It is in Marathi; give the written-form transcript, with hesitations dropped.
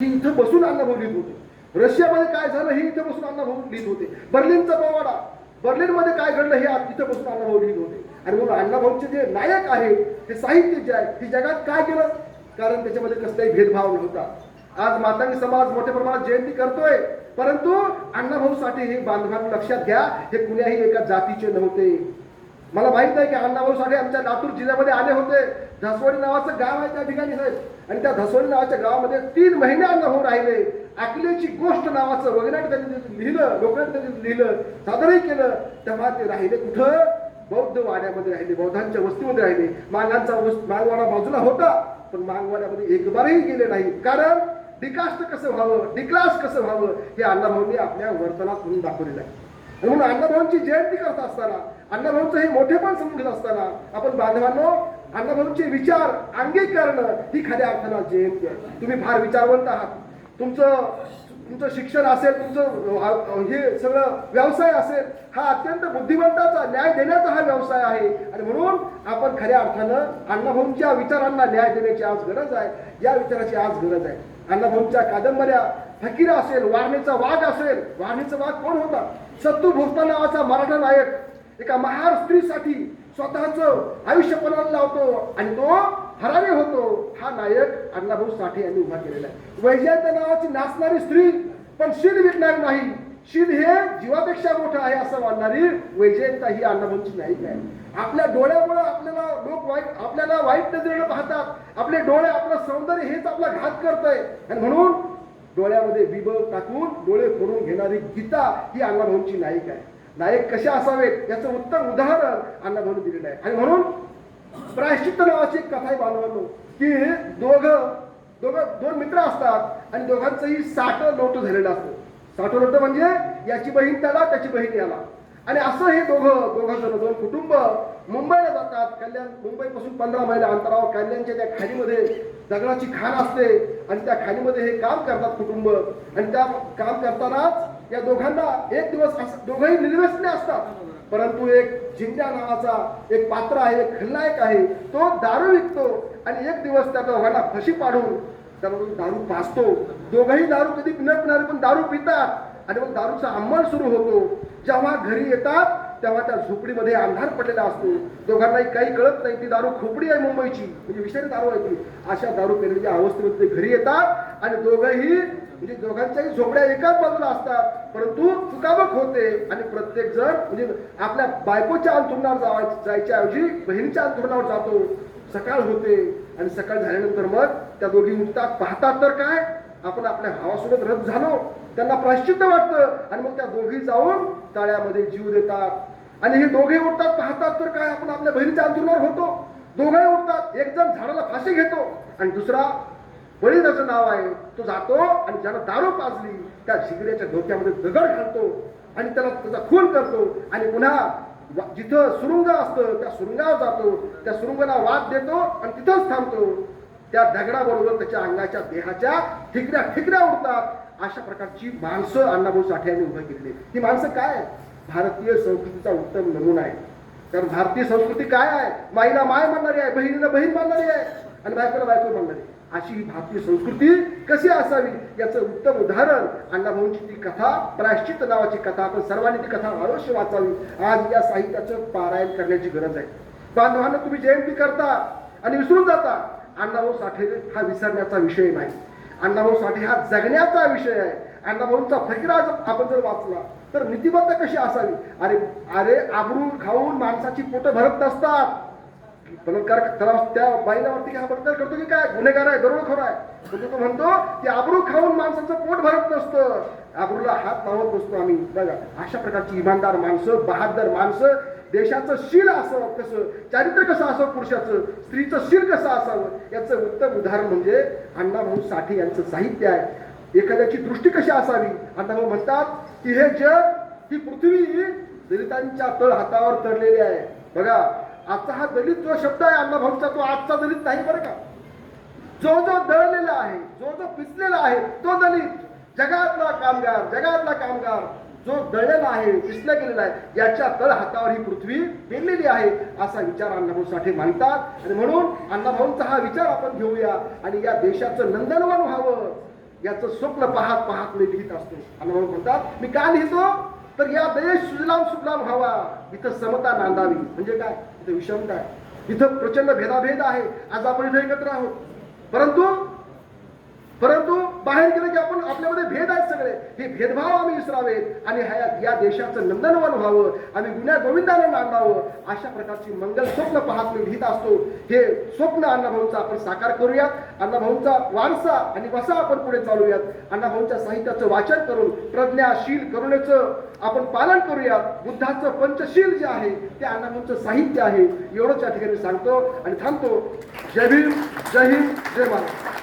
ही इथं बसून अण्णाभाऊ लिहित होते. रशियामध्ये काय झालं हे इथं बसून अण्णाभाऊ लिहित होते. बर्लिनचा पोवाडा, बर्लिनमध्ये काय घडलं हे इथं बसून अण्णाभाऊ लिहित होते. आणि म्हणून अण्णाभाऊचे जे नायक आहे, ते साहित्य जे आहे, हे जगात काय केलं, कारण त्याच्यामध्ये कसलाही भेदभाव नव्हता. आज मातंग समाज मोठ्या प्रमाणात जयंती करतोय, परंतु अण्णाभाऊ साठे हे बांधवांना लक्षात घ्या, हे कुण्याही एका जातीचे नव्हते. मला माहित आहे की अण्णाभाऊ साठे आमच्या लातूर जिल्ह्यामध्ये आले होते. धसवडी नावाचं गाव आहे त्या ठिकाणी साहेब, आणि त्या धसवडी नावाच्या गावामध्ये 3 महिने अण्णाभाऊ राहिले. अकलेची गोष्ट नावाचं वगैरे त्यांनी लिहिलं, लोकांनी त्यांनी लिहिलं, सादरही केलं. तेव्हा ते राहिले कुठं? बौद्ध वाड्यामध्ये राहिले, बौद्धांच्या वस्तीमध्ये राहिले. मांगवाडा बाजूला होता, पण मांगवाड्यामध्ये एक बारही गेले नाही. कारण डिकास्ट कसं व्हावं, डिक्लास कसं व्हावं, हे अण्णाभाऊंनी आपल्या वर्तनात म्हणून दाखवलेलं आहे. आणि म्हणून अण्णाभाऊंची जयंती करत असताना, अण्णाभाऊंचं हे मोठेपण समजून घेत असताना, आपण बांधवांनो, अण्णाभाऊंचे विचार अंगीकरणं ही खऱ्या अर्थानं जयंती आहे. तुम्ही फार विचारवंत आहात. तुमचं शिक्षण असेल, तुमचं हे सगळं व्यवसाय असेल, हा अत्यंत बुद्धिमंताचा, न्याय देण्याचा हा व्यवसाय आहे. आणि म्हणून आपण खऱ्या अर्थानं अण्णाभाऊंच्या विचारांना न्याय देण्याची आज गरज आहे. या विचाराची आज गरज आहे. अण्णाभाऊंच्या कादंबऱ्या, फकीर असेल, वारणीचा वाघ असेल. वारणीचा वाघ कोण होता? सत्तू भोसले नावाचा मराठा नायक एका महार स्त्रीसाठी स्वतःचं आयुष्य पणाला लावतो आणि तो फरारी होतो. हा नायक अण्णाभाऊ साठे यांनी उभा केलेला आहे. वैजयंती नावाची नाचणारी स्त्री, पण शील विकणार नाही. शील हे जीवापेक्षा मोठं आहे असं मानणारी वैजयंता ही अण्णाभाऊंची नायिका आहे. आपल्या डोळ्यामुळे आपल्याला वाईट नजरेनं पाहतात. आपले डोळे, आपलं सौंदर्य हेच आपला घात करतंय. आणि म्हणून डोळ्यामध्ये बिब टाकून डोळे फोडून घेणारी गीता ही अण्णाभाऊंची नायिका आहे. नायक कसे असावेत याचं उत्तम उदाहरण अण्णाभाऊंनी दिलेलं आहे. आणि म्हणून प्रायश्चित्त नावाची एक कथा आहे बांधवांनो, की दोन मित्र असतात आणि दोघांचंही 60 नोट झालेलं असतं. 60 नोट म्हणजे याची बहीण त्याला, त्याची बहीण याला. आणि असं हे दोन कुटुंब मुंबईला जातात. मुंबईपासून 15 मैल अंतरावर कल्याणच्या त्या खाणीमध्ये दगडाची खाण असते आणि त्या खाणीमध्ये हे काम करतात कुटुंब. आणि त्या काम करतानाच या दोघांना एक दिवस दोघंही निर्व्यसनी असतात, परंतु एक झिंग्या नावाचा एक पात्र आहे, एक खलनायक आहे, तो दारू विकतो. आणि एक दिवस त्या दोघांना फशी पाडून त्याला दारू पाजतो. दोघंही दारू कधी न पिणारे पण दारू पितात. आणि मग दारूचा अंमल सुरू होतो. जेव्हा घरी येतात तेव्हा त्या झोपडीमध्ये अंधार पडलेला असतो. दोघांनाही काही कळत नाही. ती दारू खोपडी आहे मुंबईची, म्हणजे विषारी दारू आहे ती. अशा दारू पिण्याच्या अवस्थेमध्ये ते घरी येतात आणि दोघंही, म्हणजे दोघांच्याही झोपड्या एकाच बाजूला असतात, परंतु चुकाबक होते. आणि प्रत्येक जण म्हणजे आपल्या बायकोच्या अंथरुणावर जायच्या ऐवजी बहिणीच्या अंथरुणावर जातो. सकाळ होते आणि सकाळ झाल्यानंतर मग त्या दोघी उठतात, पाहतात तर काय, आपण आपल्या भावासोबत रथ झालो. त्यांना प्रायश्चित्त वाटतं आणि मग त्या दोघी जाऊन तळ्यामध्ये जीव देतात. आणि हे दोघे उठतात, पाहतात तर काय, आपण आपल्या बहिणीच्या अंथरुणावर होतो. दोघे उठतात, एक जण झाडाला फाशी घेतो आणि दुसरा, बळी त्याचं नाव आहे, तो जातो आणि ज्याला दारू पाजली त्या झिगड्याच्या डोक्यामध्ये दगड घालतो आणि त्याचा खून करतो. आणि पुन्हा जिथं सुरुंग असतं त्या सुरुंगावर जातो, त्या सुरुंगाला वाद देतो आणि तिथंच थांबतो. त्या दगडाबरोबर त्याच्या अंगाच्या देहाच्या ठिकऱ्या उडतात. अशा प्रकारची माणसं अण्णाभाऊ साठे यांनी उभं केलेली. ही माणसं काय आहे? भारतीय संस्कृतीचा उत्तम नमुना आहे. कारण भारतीय संस्कृती काय आहे? माईला माय मानणारी आहे, बहिणीला बहीण मानणारी आहे आणि बायकोला बायको मानणारी. अशी ही भारतीय संस्कृती कशी असावी याचं उत्तम उदाहरण अण्णाभाऊंची ती कथा, प्रायश्चित्त नावाची कथा. आपण सर्वांनी ती कथा अवश्य वाचावी. आज या साहित्याचं पारायण करण्याची गरज आहे. बांधवांना, तुम्ही जयंती करता आणि विसरून जाता. अण्णाभाऊ साठे हा विसरण्याचा विषय नाही. अण्णाभाऊ साठे हा जगण्याचा विषय आहे. अण्णाभाऊंचा फकीरा आपण जर वाचला तर नीतिबद्ध कशी असावी. अरे आबरू खाऊन माणसाची पोटं भरत नसतात. बलात्कार त्या बाईलावरती हा बलात्कार करतो की काय, गुन्हेगार आहे, दरोडेखोर आहे, पण तो म्हणतो की आबरू खाऊन माणसाचं पोट भरत नसतं, आबरूला हात लावत नसतो आम्ही. बघा, अशा प्रकारची इमानदार माणसं, बहादर माणसं. देशाचं शील असावं कसं, चारित्र्य कसं असावं पुरुषाचं, स्त्रीचं शील कसं असावं याचं उत्तम उदाहरण म्हणजे अण्णाभाऊ साठे यांचं साहित्य आहे. एखाद्याची दृष्टी कशी असावी. अण्णाभाऊ म्हणतात की हे जग, ही पृथ्वी दलितांच्या तळ हातावर तरलेली आहे. बघा, आजचा हा दलित जो शब्द आहे अण्णाभाऊचा, तो आजचा दलित नाही बरं का. जो दळलेला आहे, जो पिचलेला आहे तो दलित. जगातला कामगार जो दळलेला आहे, पिसला गेलेला आहे, याच्या तळ हातावर ही पृथ्वी पेरलेली आहे असा विचार अण्णाभाऊ साठे मानतात. आणि म्हणून अण्णाभाऊंचा हा विचार आपण घेऊया आणि या देशाचं नंदनवन व्हावं. याचं स्वप्न पाहत पाहत मी लिहित असतो. अण्णाभाऊ म्हणतात, मी का लिहितो तर या देश सुजलाम सुफलाम व्हावा, इथं समता नांदावी. म्हणजे काय? इथं विषमता आहे, इथं प्रचंड भेदाभेद आहे. आज आपण इथे एकत्र आहोत, परंतु बाहेर गेलं की आपण आपल्यामध्ये भेद आहेत सगळे. हे भेदभाव आम्ही विसरावेत आणि या देशाचं नंदनवन व्हावं, आम्ही गुन्ह्या गोविंदानं नांदावं, अशा प्रकारची मंगल स्वप्न पाहत मी लिहित असतो. हे स्वप्न अण्णाभाऊंचं आपण साकार करूयात. अण्णाभाऊंचा वारसा आणि वसा आपण पुढे चालूयात. अण्णाभाऊंच्या साहित्याचं वाचन करून प्रज्ञाशील करुणेचं आपण पालन करूयात. बुद्धाचं पंचशील जे आहे ते अण्णाभाऊंचं साहित्य आहे. एवढंच या ठिकाणी सांगतो आणि थांबतो. जय भीम, जय हिंद, जय महाराष्ट्र.